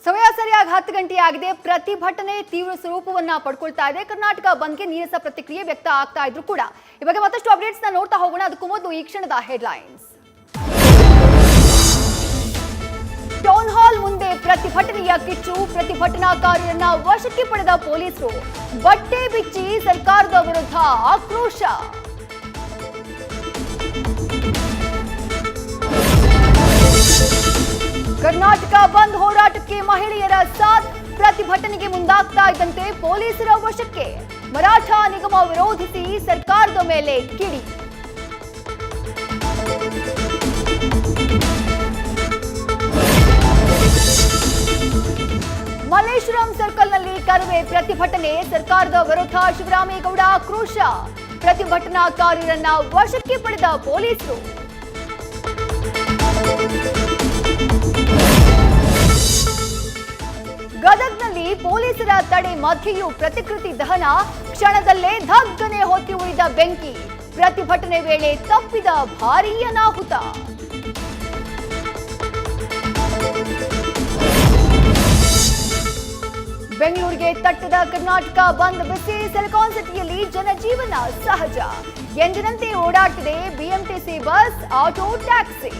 ಸಮಯ ಸರಿಯಾಗಿ 10 ಗಂಟೆ ಆಗಿದೆ. ಪ್ರತಿಭಟನೆ ತೀವ್ರ ಸ್ವರೂಪವನ್ನ ಪಡ್ಕೊಳ್ತಾ ಇದೆ. ಕರ್ನಾಟಕ ಬಂದ್ಗೆ ನೀರಸ ಪ್ರತಿಕ್ರಿಯೆ ವ್ಯಕ್ತ ಆಗ್ತಾ ಇದ್ರು ಕೂಡ ಈ ಬಗ್ಗೆ ಮತ್ತಷ್ಟು ಅಪ್ಡೇಟ್ಸ್ ನ ನೋಡ್ತಾ ಹೋಗೋಣ. ಅದಕ್ಕೂ ಮೊದಲು ಈ ಕ್ಷಣದ ಹೆಡ್ಲೈನ್ಸ್. ಟೌನ್ ಹಾಲ್ ಮುಂದೆ ಪ್ರತಿಭಟನೆಯ ಕಿಚ್ಚು. ಪ್ರತಿಭಟನಾಕಾರರನ್ನ ವಶಕ್ಕೆ ಪಡೆದ ಪೊಲೀಸರು. ಬಟ್ಟೆ ಬಿಚ್ಚಿ ಸರ್ಕಾರದ ವಿರುದ್ಧ ಆಕ್ರೋಶ. ಕರ್ನಾಟಕ ಬಂದ್ ಹೋರಾಟಕ್ಕೆ ಮಹಿಳೆಯರ ಸಾಥ್. ಪ್ರತಿಭಟನೆಗೆ ಮುಂದಾಗ್ತಾ ಇದ್ದಂತೆ ಪೊಲೀಸರ ವಶಕ್ಕೆ. ಮರಾಠ ನಿಗಮ ವಿರೋಧಿಸಿ ಸರ್ಕಾರದ ಮೇಲೆ ಕಿಡಿ. ಮಲ್ಲೇಶ್ವರಂ ಸರ್ಕಲ್ನಲ್ಲಿ ಕರವೇ ಪ್ರತಿಭಟನೆ. ಸರ್ಕಾರದ ವಿರುದ್ಧ ಶಿವರಾಮೇಗೌಡ ಆಕ್ರೋಶ. ಪ್ರತಿಭಟನಾಕಾರರನ್ನ ವಶಕ್ಕೆ ಪಡೆದ ಪೊಲೀಸರು. ಗದಗ್ನಲ್ಲಿ ಪೊಲೀಸರ ತಡೆ ಮಧ್ಯೆಯೂ ಪ್ರತಿಕೃತಿ ದಹನ. ಕ್ಷಣದಲ್ಲೇ ಧಗ್ಗನೆ ಹೊತ್ತಿ ಉಳಿದ ಬೆಂಕಿ. ಪ್ರತಿಭಟನೆ ವೇಳೆ ತಪ್ಪಿದ ಭಾರೀ ಅನಾಹುತ. ಬೆಂಗಳೂರಿಗೆ ತಟ್ಟದ ಕರ್ನಾಟಕ ಬಂದ್ ಬಿಸಿ. ಸಿಲಿಕಾನ್ ಸಿಟಿಯಲ್ಲಿ ಜನಜೀವನ ಸಹಜ. ಎಂದಿನಂತೆ ಓಡಾಡ್ತಿದೆ ಬಿಎಂಟಿಸಿ ಬಸ್, ಆಟೋ, ಟ್ಯಾಕ್ಸಿ.